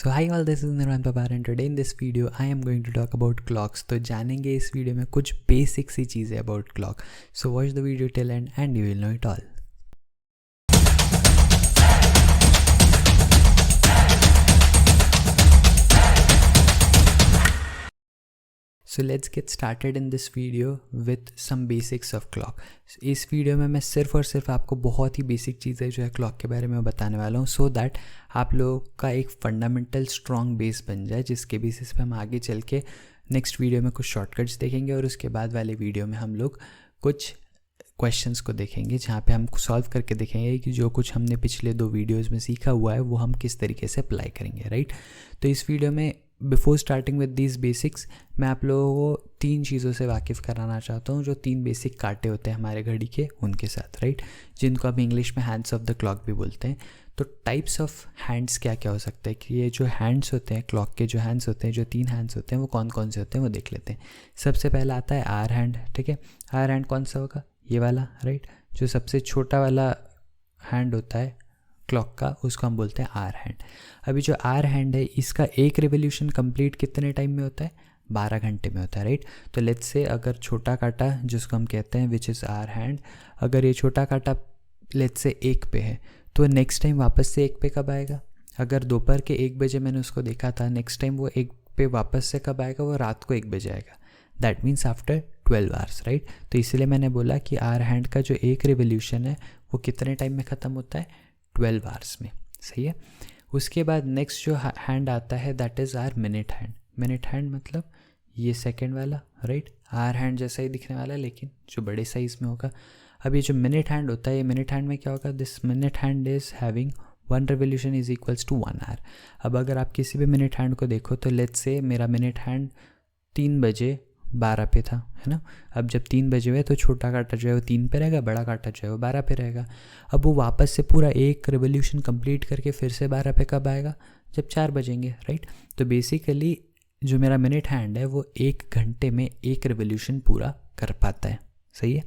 So hi all, this is Nirvan Pawar and today in this video I am going to talk about clocks. तो जानेंगे इस video में कुछ basic सी चीज़ें about clock. So watch the video till end and you will know it all. So let's get started in this video with some basics of clock. इस video में मैं सिर्फ और सिर्फ आपको बहुत ही बेसिक चीज़ें जो है क्लॉक के बारे में बताने वाला हूँ सो दैट आप लोगों का एक फंडामेंटल स्ट्रॉन्ग बेस बन जाए, जिसके बेसिस पे हम आगे चल के नेक्स्ट वीडियो में कुछ शॉर्टकट्स देखेंगे और उसके बाद वाले वीडियो में हम लोग कुछ क्वेश्चंस को देखेंगे जहाँ पे हम सॉल्व करके देखेंगे कि जो कुछ हमने पिछले 2 वीडियोज़ में सीखा हुआ है वो हम किस तरीके से अप्लाई करेंगे, राइट। तो इस वीडियो में before starting with these basics मैं आप लोगों को 3 चीज़ों से वाकिफ़ कराना चाहता हूँ, जो 3 बेसिक कांटे होते हैं हमारे घड़ी के उनके साथ, राइट, जिनको हम इंग्लिश में हैंड्स ऑफ द क्लॉक भी बोलते हैं। तो टाइप्स ऑफ हैंड्स क्या क्या हो सकते हैं कि ये जो हैंड्स होते हैं क्लॉक के, जो हैंड्स होते हैं, जो 3 हैंड्स होते हैं वो कौन कौन से होते हैं वो देख लेते हैं। सबसे पहला आता है आर हैंड, ठीक है। आर हैंड कौन सा होगा? ये वाला, राइट। जो सबसे छोटा वाला हैंड होता है क्लॉक का उसको हम बोलते हैं आर हैंड। अभी जो आर हैंड है इसका एक रिवोल्यूशन कंप्लीट कितने टाइम में होता है? 12 घंटे में होता है, राइट। तो लेट्स से अगर छोटा कांटा जिसको हम कहते हैं विच इज़ आर हैंड, अगर ये छोटा कांटा लेट्स से 1 पे है तो नेक्स्ट टाइम वापस से 1 पे कब आएगा? अगर दोपहर के 1 बजे मैंने उसको देखा था, नेक्स्ट टाइम वो 1 पे वापस से कब आएगा? वो रात को 1 बजे आएगा। That means after 12 hours, right. तो इसलिए मैंने बोला कि आर हैंड का जो एक रिवोल्यूशन है वो कितने टाइम में ख़त्म होता है? 12 आवर्स में, सही है। उसके बाद नेक्स्ट जो हैंड आता है that is hour minute hand. Minute hand मतलब ये सेकंड वाला, राइट। आर हैंड जैसा ही दिखने वाला है लेकिन जो बड़े साइज़ में होगा। अब ये जो मिनट हैंड होता है, ये मिनट हैंड में क्या होगा? This minute hand is having 1 revolution is equals to 1 hour. अब अगर आप किसी भी मिनट हैंड को देखो तो लेट्स से मेरा मिनट हैंड 3 बजे 12 पे था, है ना। अब जब 3 बजे हुए तो छोटा कांटा जो है वो 3 पे रहेगा, बड़ा कांटा जो है वो 12 पे रहेगा। अब वो वापस से पूरा एक रिवोल्यूशन कंप्लीट करके फिर से 12 पे कब आएगा? जब 4 बजेंगे, राइट। तो बेसिकली जो मेरा मिनट हैंड है वो 1 घंटे में एक रिवोल्यूशन पूरा कर पाता है, सही है।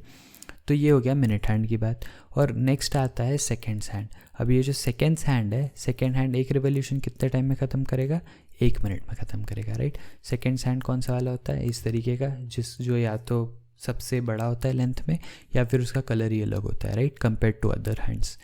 तो ये हो गया मिनट हैंड की बात। और नेक्स्ट आता है सेकेंड्स हैंड। अब ये जो सेकेंड्स हैंड है, सेकेंड हैंड एक रिवोल्यूशन कितने टाइम में ख़त्म करेगा? 1 मिनट में ख़त्म करेगा, राइट। सेकेंड्स हैंड कौन सा वाला होता है? इस तरीके का, जो या तो सबसे बड़ा होता है लेंथ में या फिर उसका कलर ही अलग होता है, right, compare to other hands.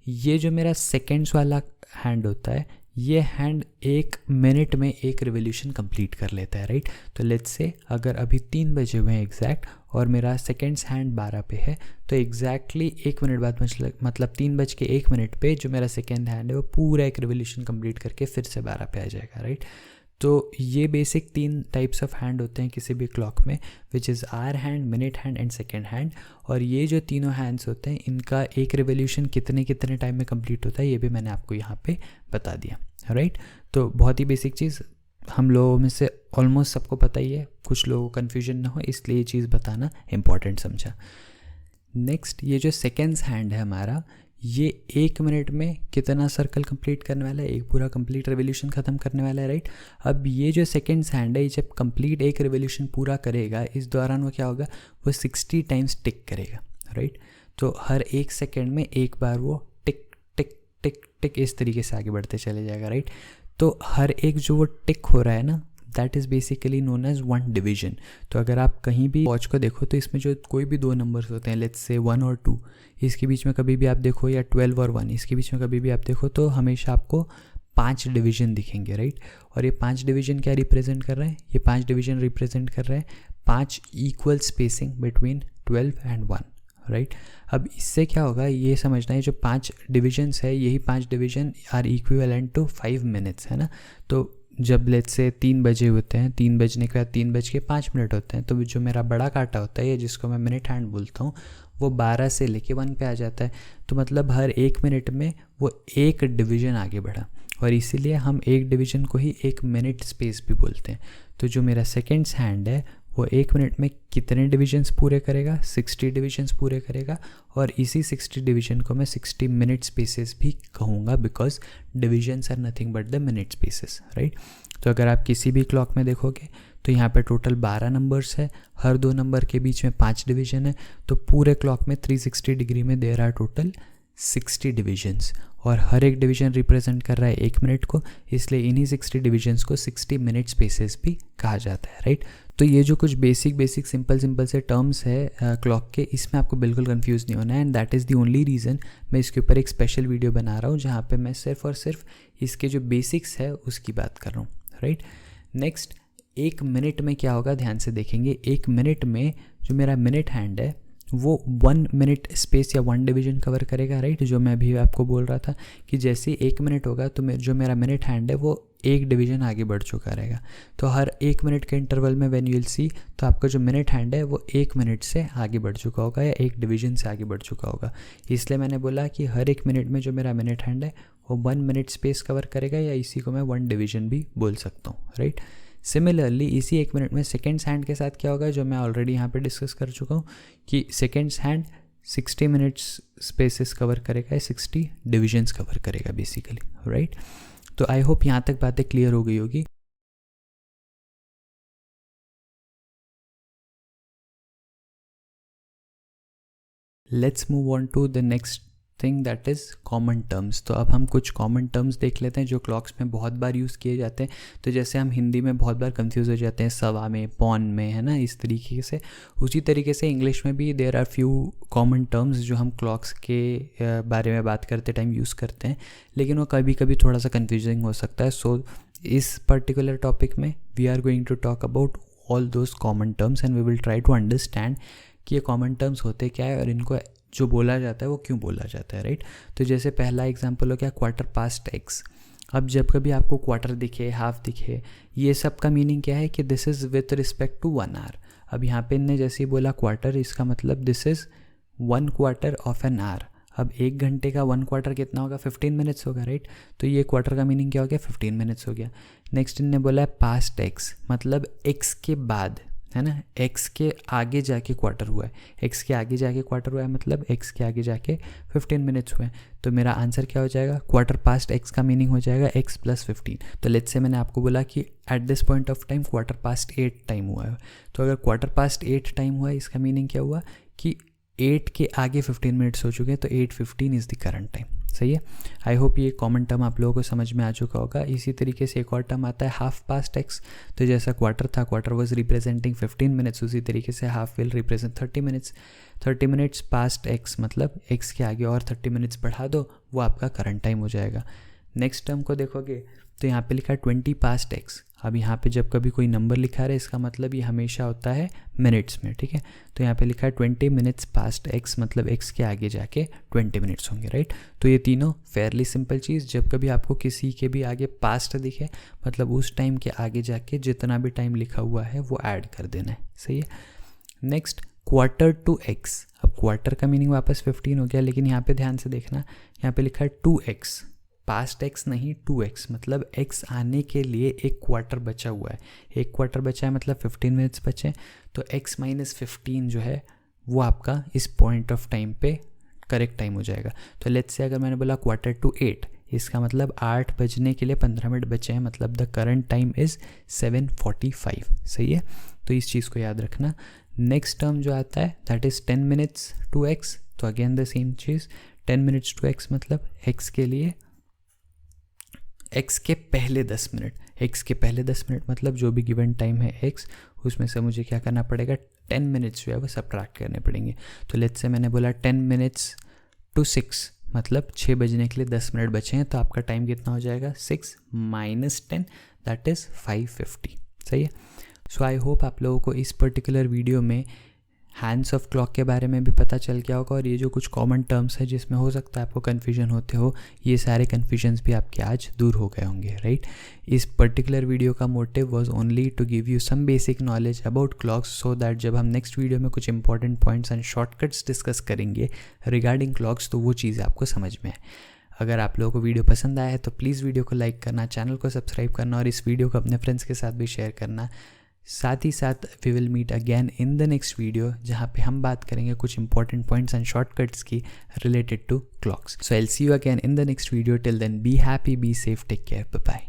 ये जो मेरा सेकेंड्स वाला हैंड होता है, ये हैंड 1 मिनट में एक रिवोल्यूशन कंप्लीट कर लेता है, राइट। तो लेट्स से अगर अभी 3 बजे हुए हैं एग्जैक्ट और मेरा सेकेंड्स हैंड 12 पे है तो एग्जैक्टली 1 मिनट बाद मतलब 3:01 पे जो मेरा सेकेंड हैंड है वो पूरा एक रिवोल्यूशन कंप्लीट करके फिर से 12 पे आ जाएगा, राइट। तो ये बेसिक 3 टाइप्स ऑफ हैंड होते हैं किसी भी क्लॉक में, which is hour hand, minute hand and second hand. और ये जो तीनों हैंड्स होते हैं इनका एक रिवोल्यूशन कितने टाइम में कंप्लीट होता है ये भी मैंने आपको यहाँ पे बता दिया, राइट। तो बहुत ही बेसिक चीज़ हम लोगों में से ऑलमोस्ट सबको पता ही है, कुछ लोगों को कन्फ्यूजन ना हो इसलिए ये चीज़ बताना इम्पॉर्टेंट समझा। नेक्स्ट ये जो सेकेंड्स हैंड है हमारा, ये 1 मिनट में कितना सर्कल कंप्लीट करने वाला है? एक पूरा कंप्लीट रिवोल्यूशन ख़त्म करने वाला है, राइट। अब ये जो सेकेंड्स हैंड है जब कंप्लीट एक रिवोल्यूशन पूरा करेगा, इस दौरान वो क्या होगा? वो 60 टाइम्स टिक करेगा, राइट। तो हर 1 सेकेंड में एक बार वो टिक टिक टिक टिक इस तरीके से आगे बढ़ते चले जाएगा, राइट। तो हर एक जो वो टिक हो रहा है ना, that is basically known as 1 division. तो अगर आप कहीं भी वॉच को देखो तो इसमें जो कोई भी 2 नंबर्स होते हैं, लेट्स से 1 और 2, इसके बीच में कभी भी आप देखो, या 12 और 1 इसके बीच में कभी भी आप देखो तो हमेशा आपको 5 डिवीजन दिखेंगे, राइट। और ये 5 डिवीजन क्या रिप्रेजेंट कर रहे हैं? ये 5 डिवीजन रिप्रेजेंट कर रहे हैं 5 equal spacing between 12 and 1, right. अब इससे क्या होगा ये समझना है, जो 5 डिविजन्स है यही 5 division are equivalent to 5 minutes, है ना। तो जब लेट्स से 3 बजे होते हैं, 3 बजने के बाद 3:05 होते हैं, तो जो मेरा बड़ा कांटा होता है जिसको मैं मिनट हैंड बोलता हूँ वो 12 से लेके 1 पे आ जाता है। तो मतलब हर 1 मिनट में वो 1 डिवीज़न आगे बढ़ा, और इसीलिए हम 1 डिवीज़न को ही 1 मिनट स्पेस भी बोलते हैं। तो जो मेरा सेकेंड्स हैंड है वो 1 मिनट में कितने डिवीजन्स पूरे करेगा? 60 डिवीजन्स पूरे करेगा। और इसी 60 डिवीजन को मैं 60 मिनट स्पेसेस भी कहूँगा, because divisions are nothing but the minute spaces, right. तो अगर आप किसी भी क्लॉक में देखोगे तो यहाँ पे टोटल 12 नंबर्स है, हर 2 नंबर के बीच में 5 डिवीजन है, तो पूरे क्लॉक में 360 डिग्री में देर आर टोटल 60 डिविजन्स, और हर एक डिवीजन रिप्रेजेंट कर रहा है 1 मिनट को, इसलिए इन्हीं 60 डिविजन्स को 60 मिनट स्पेसेस भी कहा जाता है, राइट। तो ये जो कुछ बेसिक सिंपल से टर्म्स है क्लॉक के, इसमें आपको बिल्कुल कंफ्यूज नहीं होना है, and that is the only reason मैं इसके ऊपर एक स्पेशल वीडियो बना रहा हूँ जहाँ पे मैं सिर्फ और सिर्फ इसके जो बेसिक्स है उसकी बात कर रहा हूँ, राइट। नेक्स्ट, 1 मिनट में क्या होगा, ध्यान से देखेंगे। 1 मिनट में जो मेरा मिनट हैंड है वो 1 मिनट स्पेस या 1 डिवीजन कवर करेगा, राइट। जो मैं अभी आपको बोल रहा था कि जैसे 1 मिनट होगा तो जो मेरा मिनट हैंड है वो 1 डिवीजन आगे बढ़ चुका रहेगा। तो हर 1 मिनट के इंटरवल में व्हेन यू विल सी, तो आपका जो मिनट हैंड है वो 1 मिनट से आगे बढ़ चुका होगा या 1 डिवीजन से आगे बढ़ चुका होगा। इसलिए मैंने बोला कि हर 1 मिनट में जो मेरा मिनट हैंड है वो 1 मिनट स्पेस कवर करेगा, या इसी को मैं 1 डिवीजन भी बोल सकता हूँ, राइट। सिमिलरली इसी 1 मिनट में सेकेंड्स हैंड के साथ क्या होगा, जो मैं ऑलरेडी यहाँ पे डिस्कस कर चुका हूँ कि seconds hand 60 minutes spaces cover करेगा, 60 डिविजन्स कवर करेगा बेसिकली, राइट। तो आई होप यहाँ तक बातें क्लियर हो गई होगी। Let's move on to the next thing, that is common terms. तो अब हम कुछ कॉमन टर्म्स देख लेते हैं जो क्लॉक्स में बहुत बार यूज़ किए जाते हैं। तो जैसे हम हिंदी में बहुत बार कंफ्यूज हो जाते हैं सवा में, पौन में, है ना, इस तरीके से, उसी तरीके से इंग्लिश में भी there are few common terms जो हम क्लॉक्स के बारे में बात करते टाइम यूज़ करते हैं, लेकिन वो कभी कभी थोड़ा सा कन्फ्यूजिंग हो सकता है। सो इस पर्टिकुलर टॉपिक में we are going to talk about all those common terms and we will try to understand कि ये कॉमन टर्म्स होते क्या है और इनको जो बोला जाता है वो क्यों बोला जाता है, राइट। तो जैसे पहला एग्जांपल हो गया क्वार्टर पास्ट एक्स। अब जब कभी आपको क्वार्टर दिखे, हाफ दिखे, ये सब का मीनिंग क्या है कि this is with respect to 1 hour. अब यहाँ पे इनने जैसे ही बोला क्वार्टर, इसका मतलब this is 1 quarter of an hour. अब 1 घंटे का 1 क्वार्टर कितना होगा, 15 मिनट्स होगा, राइट। तो ये क्वार्टर का मीनिंग क्या हो गया, 15 मिनट्स हो गया। नेक्स्ट इनने बोला है पास्ट एक्स, मतलब एक्स के बाद, है ना, एक्स के आगे जाके क्वार्टर हुआ है, एक्स के आगे जाके क्वार्टर हुआ है, मतलब एक्स के आगे जाके 15 मिनट्स हुए हैं। तो मेरा आंसर क्या हो जाएगा, क्वार्टर पास्ट एक्स का मीनिंग हो जाएगा एक्स प्लस 15। तो लेट्स से मैंने आपको बोला कि at this point of time quarter past 8 time हुआ है। तो अगर क्वार्टर पास्ट 8 टाइम हुआ है, इसका मीनिंग क्या हुआ कि 8 के आगे 15 मिनट्स हो चुके हैं, तो 8:15 इज़ द करंट टाइम। सही है। आई होप ये कॉमन टर्म आप लोगों को समझ में आ चुका होगा। इसी तरीके से एक और टर्म आता है हाफ पास्ट एक्स। तो जैसा क्वार्टर था, क्वार्टर वाज रिप्रेजेंटिंग 15 मिनट्स, उसी तरीके से half will represent 30 minutes. 30 minutes past x, मतलब एक्स के आगे और 30 मिनट्स बढ़ा दो, वो आपका करंट टाइम हो जाएगा। नेक्स्ट टर्म को देखोगे तो यहाँ पे लिखा है 20 पास्ट एक्स। अब यहाँ पे जब कभी कोई नंबर लिखा रहे, इसका मतलब ये हमेशा होता है मिनट्स में, ठीक है। तो यहाँ पे लिखा है 20 मिनट्स पास्ट एक्स, मतलब एक्स के आगे जाके 20 मिनट्स होंगे, राइट। तो ये तीनों फेयरली सिंपल चीज़। जब कभी आपको किसी के भी आगे पास्ट दिखे, मतलब उस टाइम के आगे जाके जितना भी टाइम लिखा हुआ है वो ऐड कर देना है। सही है। Next quarter to x. अब क्वार्टर का मीनिंग वापस 15 हो गया, लेकिन यहाँ पे ध्यान से देखना, यहाँ पे लिखा है 2x, पास्ट एक्स नहीं 2x, मतलब x आने के लिए एक क्वार्टर बचा हुआ है। एक क्वार्टर बचा है मतलब 15 मिनट्स बचे, तो x माइनस 15 जो है वो आपका इस पॉइंट ऑफ टाइम पे करेक्ट टाइम हो जाएगा। तो लेट्स से अगर मैंने बोला क्वार्टर टू 8, इसका मतलब 8 बजने के लिए 15 मिनट बचे हैं, मतलब द करंट टाइम इज़ 7:45। सही है, तो इस चीज़ को याद रखना। नेक्स्ट टर्म जो आता है that is 10 minutes to X. तो अगेन द सेम चीज़, 10 मिनट्स टू एक्स मतलब x के लिए x के पहले 10 मिनट, x के पहले 10 मिनट मतलब जो भी गिवन टाइम है x, उसमें से मुझे क्या करना पड़ेगा, 10 मिनट्स जो है वो सब्ट्रैक्ट करने पड़ेंगे। तो लेट्स से मैंने बोला 10 मिनट्स टू 6, मतलब 6 बजने के लिए 10 मिनट बचे हैं, तो आपका टाइम कितना हो जाएगा, 6 माइनस 10 दैट इज़ 5:50। सही है। सो आई होप आप लोगों को इस पर्टिकुलर वीडियो में हैंड्स ऑफ क्लॉक के बारे में भी पता चल गया होगा, और ये जो कुछ कॉमन टर्म्स है जिसमें हो सकता है आपको कन्फ्यूजन होते हो, ये सारे कन्फ्यूजन्स भी आपके आज दूर हो गए होंगे, राइट। इस पर्टिकुलर वीडियो का motive was only to give you some basic knowledge about clocks, so that जब हम नेक्स्ट वीडियो में कुछ important points and shortcuts discuss करेंगे रिगार्डिंग क्लॉक्स, तो वो चीज़ें आपको समझ में आए। अगर आप लोगों को वीडियो पसंद आया है तो प्लीज़ वीडियो को लाइक करना, चैनल को सब्सक्राइब करना और इस वीडियो को अपने फ्रेंड्स के साथ भी शेयर करना। साथ ही साथ we will meet again in the next video, जहाँ पे हम बात करेंगे कुछ इंपॉर्टेंट पॉइंट्स एंड शॉर्टकट्स की related to clocks. So I will see you again in the next video. Till then be happy, be safe, take care, bye bye.